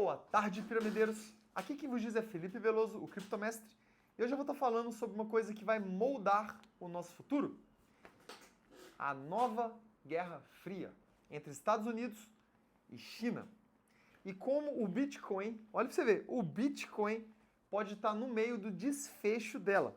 Boa tarde, piramideiros! Aqui quem vos diz é Felipe Veloso, o Criptomestre, e hoje eu vou estar falando sobre uma coisa que vai moldar o nosso futuro. A nova Guerra Fria entre Estados Unidos e China. E como o Bitcoin, olha pra você ver, o Bitcoin pode estar no meio do desfecho dela.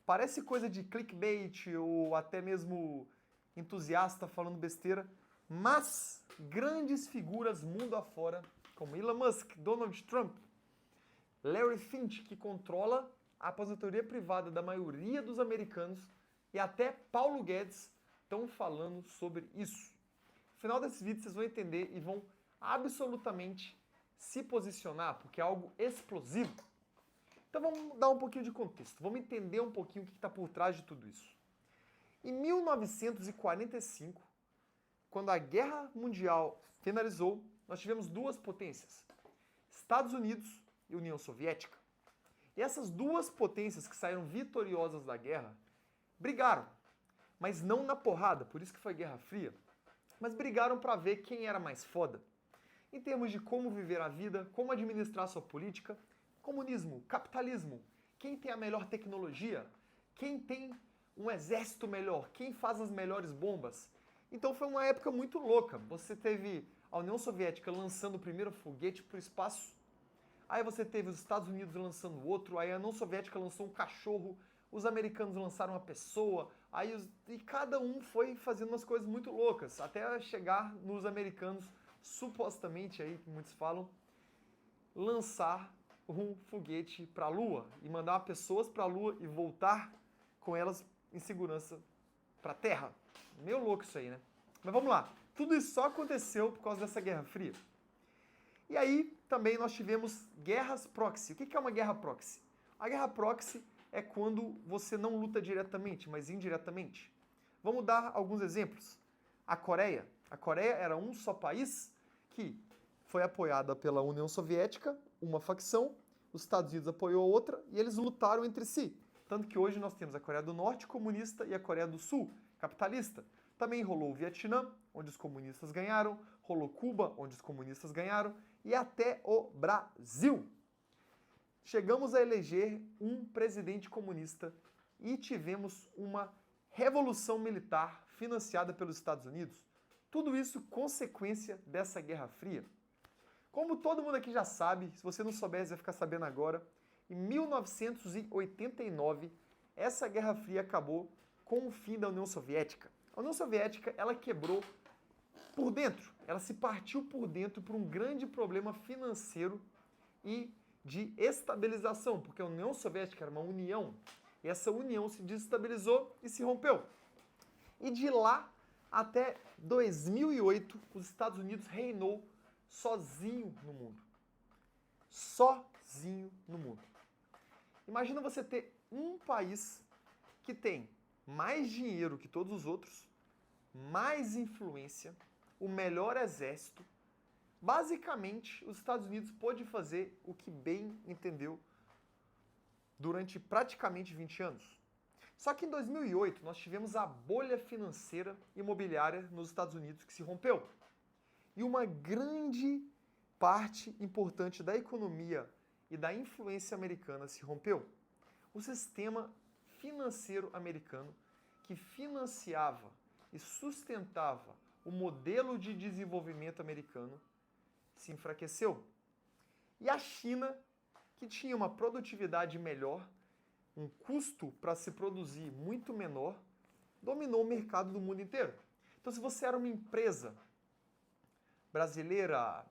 Parece coisa de clickbait ou até mesmo entusiasta falando besteira, mas grandes figuras mundo afora, como Elon Musk, Donald Trump, Larry Fink, que controla a aposentadoria privada da maioria dos americanos, e até Paulo Guedes estão falando sobre isso. No final desse vídeo vocês vão entender e vão absolutamente se posicionar, porque é algo explosivo. Então vamos dar um pouquinho de contexto, vamos entender um pouquinho o que está por trás de tudo isso. Em 1945, quando a Guerra Mundial finalizou, nós tivemos duas potências, Estados Unidos e União Soviética. E essas duas potências que saíram vitoriosas da guerra brigaram, mas não na porrada, por isso que foi Guerra Fria, mas brigaram para ver quem era mais foda. Em termos de como viver a vida, como administrar sua política, comunismo, capitalismo, quem tem a melhor tecnologia, quem tem um exército melhor, quem faz as melhores bombas. Então foi uma época muito louca. Você teve a União Soviética lançando o primeiro foguete para o espaço, aí você teve os Estados Unidos lançando outro, aí a União Soviética lançou um cachorro, os americanos lançaram uma pessoa, e cada um foi fazendo umas coisas muito loucas, até chegar nos americanos, supostamente, aí que muitos falam, lançar um foguete para a Lua e mandar pessoas para a Lua e voltar com elas em segurança para a Terra. Meio louco isso aí, né? Mas vamos lá. Tudo isso só aconteceu por causa dessa Guerra Fria. E aí também nós tivemos guerras proxy. O que é uma guerra proxy? A guerra proxy é quando você não luta diretamente, mas indiretamente. Vamos dar alguns exemplos. A Coreia. A Coreia era um só país que foi apoiada pela União Soviética, uma facção, os Estados Unidos apoiou outra e eles lutaram entre si. Tanto que hoje nós temos a Coreia do Norte comunista e a Coreia do Sul capitalista. Também rolou o Vietnã, onde os comunistas ganharam, rolou Cuba, onde os comunistas ganharam, e até o Brasil. Chegamos a eleger um presidente comunista e tivemos uma revolução militar financiada pelos Estados Unidos. Tudo isso consequência dessa Guerra Fria. Como todo mundo aqui já sabe, se você não souber, você vai ficar sabendo agora, em 1989, essa Guerra Fria acabou com o fim da União Soviética. A União Soviética, ela quebrou por dentro, ela se partiu por dentro por um grande problema financeiro e de estabilização, porque a União Soviética era uma união, e essa união se desestabilizou e se rompeu. E de lá até 2008, os Estados Unidos reinou sozinho no mundo. Sozinho no mundo. Imagina você ter um país que tem mais dinheiro que todos os outros, mais influência, o melhor exército. Basicamente, os Estados Unidos pôde fazer o que bem entendeu durante praticamente 20 anos. Só que em 2008 nós tivemos a bolha financeira imobiliária nos Estados Unidos que se rompeu. E uma grande parte importante da economia e da influência americana se rompeu. O sistema financeiro americano que financiava e sustentava o modelo de desenvolvimento americano se enfraqueceu. E a China, que tinha uma produtividade melhor, um custo para se produzir muito menor, dominou o mercado do mundo inteiro. Então, se você era uma empresa brasileira,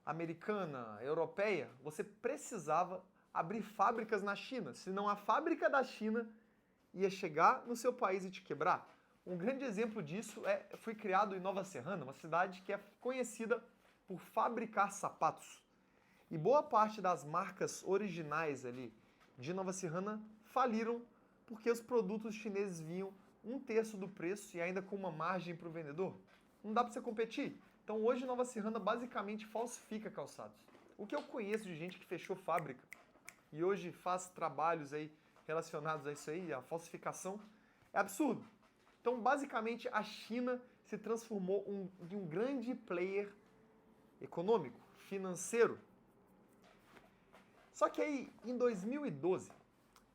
americana, europeia, você precisava abrir fábricas na China, senão a fábrica da China ia chegar no seu país e te quebrar. Um grande exemplo disso foi criado em Nova Serrana, uma cidade que é conhecida por fabricar sapatos. E boa parte das marcas originais ali de Nova Serrana faliram porque os produtos chineses vinham 1/3 do preço e ainda com uma margem para o vendedor. Não dá para você competir. Então hoje Nova Serrana basicamente falsifica calçados. O que eu conheço de gente que fechou fábrica e hoje faz trabalhos aí relacionados a isso aí, a falsificação, é absurdo. Então basicamente a China se transformou em um grande player econômico, financeiro. Só que aí, em 2012,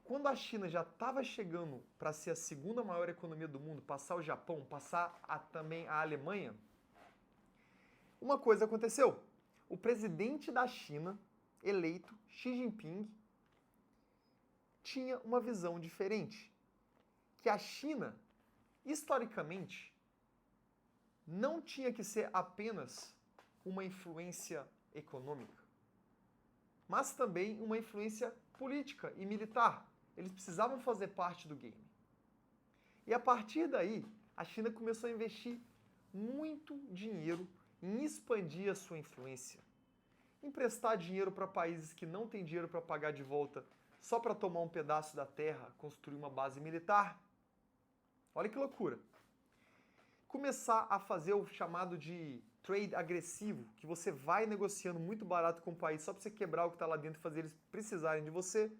quando a China já estava chegando para ser a segunda maior economia do mundo, passar o Japão, passar também a Alemanha, uma coisa aconteceu. O presidente da China, eleito, Xi Jinping, tinha uma visão diferente. Que a China, historicamente, não tinha que ser apenas uma influência econômica, mas também uma influência política e militar. Eles precisavam fazer parte do game. E a partir daí, a China começou a investir muito dinheiro em expandir a sua influência. Emprestar dinheiro para países que não têm dinheiro para pagar de volta só para tomar um pedaço da terra, construir uma base militar. Olha que loucura. Começar a fazer o chamado de trade agressivo, que você vai negociando muito barato com o país só para você quebrar o que está lá dentro e fazer eles precisarem de você.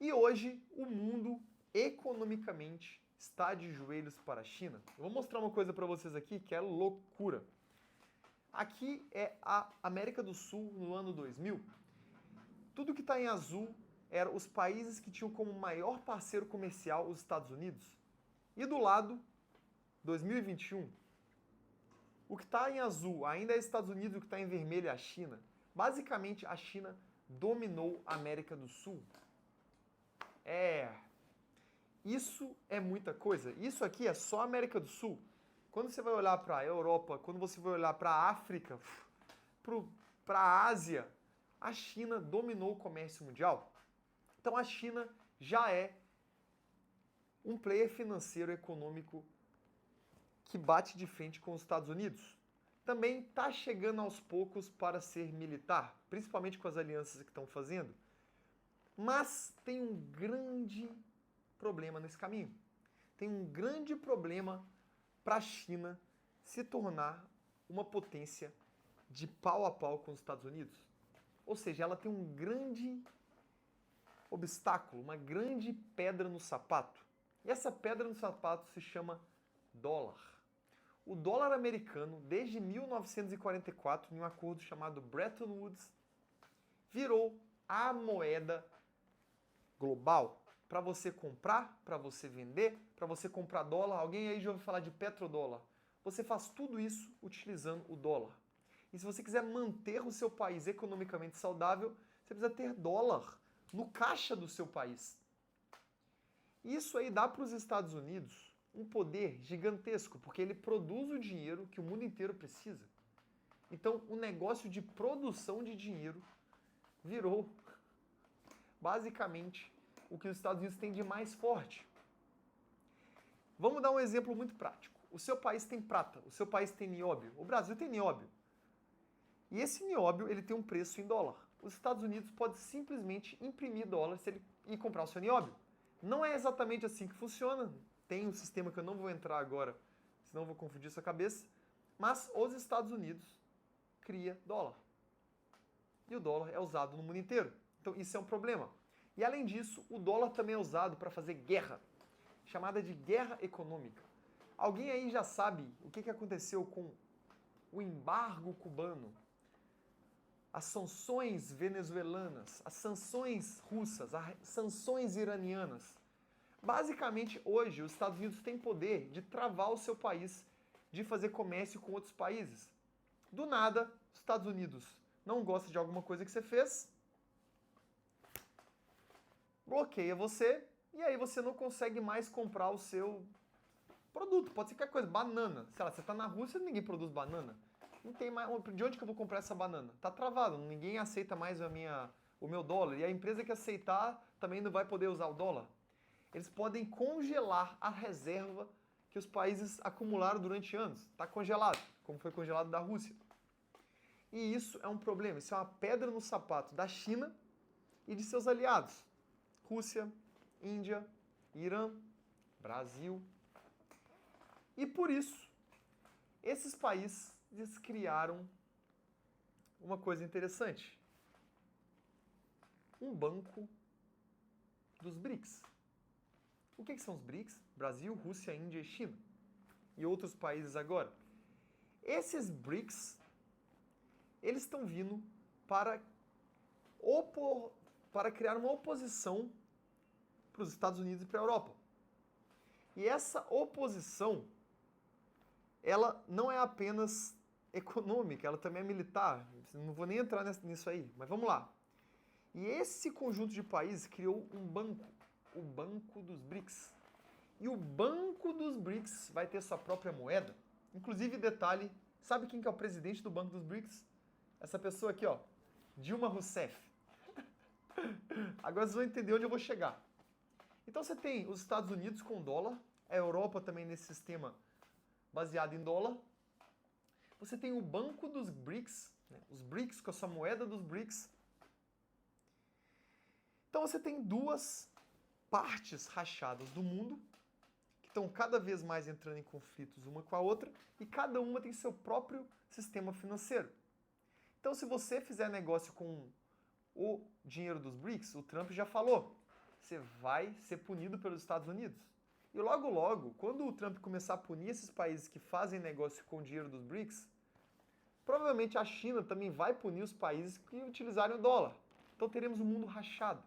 E hoje o mundo, economicamente, está de joelhos para a China. Eu vou mostrar uma coisa para vocês aqui que é loucura. Aqui é a América do Sul no ano 2000. Tudo que está em azul eram os países que tinham como maior parceiro comercial os Estados Unidos. E do lado, 2021, o que está em azul ainda é Estados Unidos, o que está em vermelho é a China. Basicamente, a China dominou a América do Sul. Isso é muita coisa. Isso aqui é só a América do Sul. Quando você vai olhar para a Europa, quando você vai olhar para a África, para a Ásia, a China dominou o comércio mundial. Então a China já é um player financeiro econômico que bate de frente com os Estados Unidos. Também está chegando aos poucos para ser militar, principalmente com as alianças que estão fazendo. Mas tem um grande problema nesse caminho. Tem um grande problema para a China se tornar uma potência de pau a pau com os Estados Unidos. Ou seja, ela tem um grande obstáculo, uma grande pedra no sapato. E essa pedra no sapato se chama dólar. O dólar americano, desde 1944, em um acordo chamado Bretton Woods, virou a moeda global para você comprar, para você vender, para você comprar dólar. Alguém aí já ouviu falar de petrodólar? Você faz tudo isso utilizando o dólar. E se você quiser manter o seu país economicamente saudável, você precisa ter dólar no caixa do seu país. Isso aí dá para os Estados Unidos um poder gigantesco, porque ele produz o dinheiro que o mundo inteiro precisa. Então, o negócio de produção de dinheiro virou basicamente o que os Estados Unidos têm de mais forte. Vamos dar um exemplo muito prático. O seu país tem prata, o seu país tem nióbio, o Brasil tem nióbio. E esse nióbio ele tem um preço em dólar. Os Estados Unidos podem simplesmente imprimir dólar e comprar o seu nióbio. Não é exatamente assim que funciona. Tem um sistema que eu não vou entrar agora, senão eu vou confundir sua cabeça. Mas os Estados Unidos cria dólar. E o dólar é usado no mundo inteiro. Então isso é um problema. E além disso, o dólar também é usado para fazer guerra, chamada de guerra econômica. Alguém aí já sabe o que aconteceu com o embargo cubano, as sanções venezuelanas, as sanções russas, as sanções iranianas? Basicamente, hoje, os Estados Unidos têm poder de travar o seu país de fazer comércio com outros países. Do nada, os Estados Unidos não gosta de alguma coisa que você fez, bloqueia você, e aí você não consegue mais comprar o seu produto. Pode ser qualquer coisa, banana. Sei lá, você está na Rússia, ninguém produz banana. Não tem mais, de onde que eu vou comprar essa banana? Tá travado, ninguém aceita mais o meu dólar. E a empresa que aceitar também não vai poder usar o dólar. Eles podem congelar a reserva que os países acumularam durante anos. Está congelado, como foi congelado da Rússia. E isso é um problema, isso é uma pedra no sapato da China e de seus aliados. Rússia, Índia, Irã, Brasil. E por isso, esses países criaram uma coisa interessante. Um banco dos BRICS. O que são os BRICS? Brasil, Rússia, Índia e China. E outros países agora. Esses BRICS, eles estão vindo para criar uma oposição para os Estados Unidos e para a Europa. E essa oposição, ela não é apenas econômica, ela também é militar. Não vou nem entrar nisso aí, mas vamos lá. E esse conjunto de países criou um banco, o Banco dos BRICS. E o Banco dos BRICS vai ter sua própria moeda. Inclusive, detalhe, sabe quem que é o presidente do Banco dos BRICS? Essa pessoa aqui, ó, Dilma Rousseff. Agora vocês vão entender onde eu vou chegar. Então você tem os Estados Unidos com dólar, a Europa também nesse sistema baseado em dólar. Você tem o Banco dos BRICS, né, os BRICS com a sua moeda dos BRICS. Então você tem duas partes rachadas do mundo, que estão cada vez mais entrando em conflitos uma com a outra, e cada uma tem seu próprio sistema financeiro. Então se você fizer negócio com o dinheiro dos BRICS, o Trump já falou, você vai ser punido pelos Estados Unidos. E logo, logo, quando o Trump começar a punir esses países que fazem negócio com o dinheiro dos BRICS, provavelmente a China também vai punir os países que utilizarem o dólar. Então teremos um mundo rachado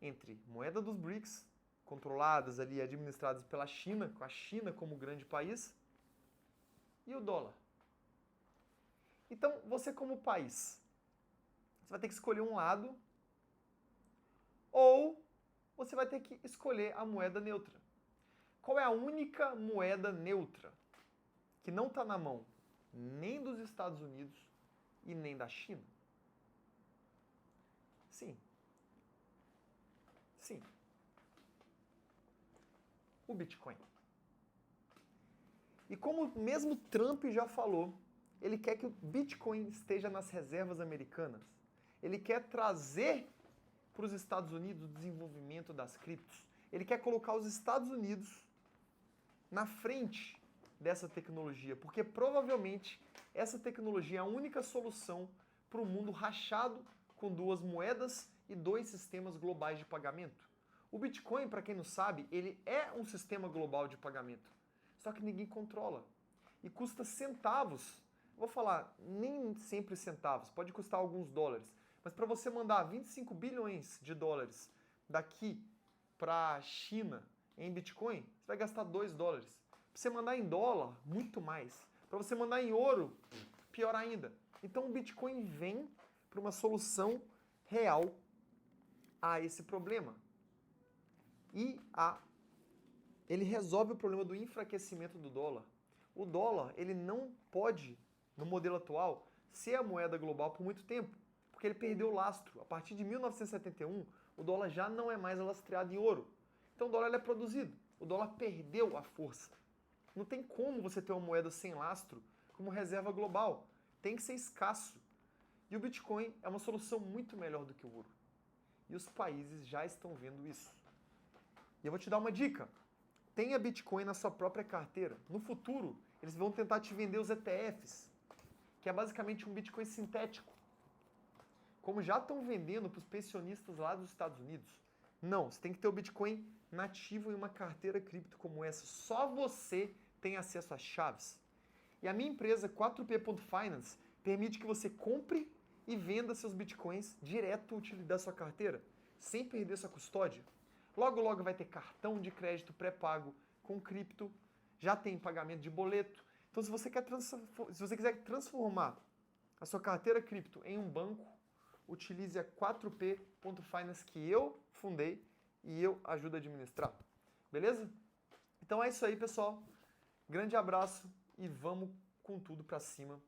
entre moeda dos BRICS, controladas ali, administradas pela China, com a China como grande país, e o dólar. Então, você como país, você vai ter que escolher um lado, ou você vai ter que escolher a moeda neutra. Qual é a única moeda neutra que não está na mão nem dos Estados Unidos e nem da China? Sim. Sim. O Bitcoin. E como mesmo Trump já falou, ele quer que o Bitcoin esteja nas reservas americanas. Ele quer trazer para os Estados Unidos o desenvolvimento das criptos. Ele quer colocar os Estados Unidos na frente dessa tecnologia, porque provavelmente essa tecnologia é a única solução para o mundo rachado com duas moedas e dois sistemas globais de pagamento. O Bitcoin, para quem não sabe, ele é um sistema global de pagamento, só que ninguém controla e custa centavos. Vou falar, nem sempre centavos, pode custar alguns dólares. Mas para você mandar 25 bilhões de dólares daqui para a China em Bitcoin, você vai gastar 2 dólares. Para você mandar em dólar, muito mais. Para você mandar em ouro, pior ainda. Então o Bitcoin vem para uma solução real a esse problema. E ele resolve o problema do enfraquecimento do dólar. O dólar, ele não pode, no modelo atual, ser a moeda global por muito tempo, porque ele perdeu o lastro. A partir de 1971, o dólar já não é mais lastreado em ouro. Então o dólar é produzido. O dólar perdeu a força. Não tem como você ter uma moeda sem lastro como reserva global. Tem que ser escasso. E o Bitcoin é uma solução muito melhor do que o ouro. E os países já estão vendo isso. E eu vou te dar uma dica. Tenha Bitcoin na sua própria carteira. No futuro, eles vão tentar te vender os ETFs, que é basicamente um Bitcoin sintético. Como já estão vendendo para os pensionistas lá dos Estados Unidos. Não, você tem que ter o Bitcoin nativo em uma carteira cripto como essa. Só você tem acesso às chaves. E a minha empresa, 4P.Finance, permite que você compre e venda seus Bitcoins direto da sua carteira, sem perder sua custódia. Logo, logo vai ter cartão de crédito pré-pago com cripto, já tem pagamento de boleto. Então, se você quiser transformar a sua carteira cripto em um banco, utilize a 4P.Finance que eu fundei e eu ajudo a administrar. Beleza? Então é isso aí, pessoal. Grande abraço e vamos com tudo pra cima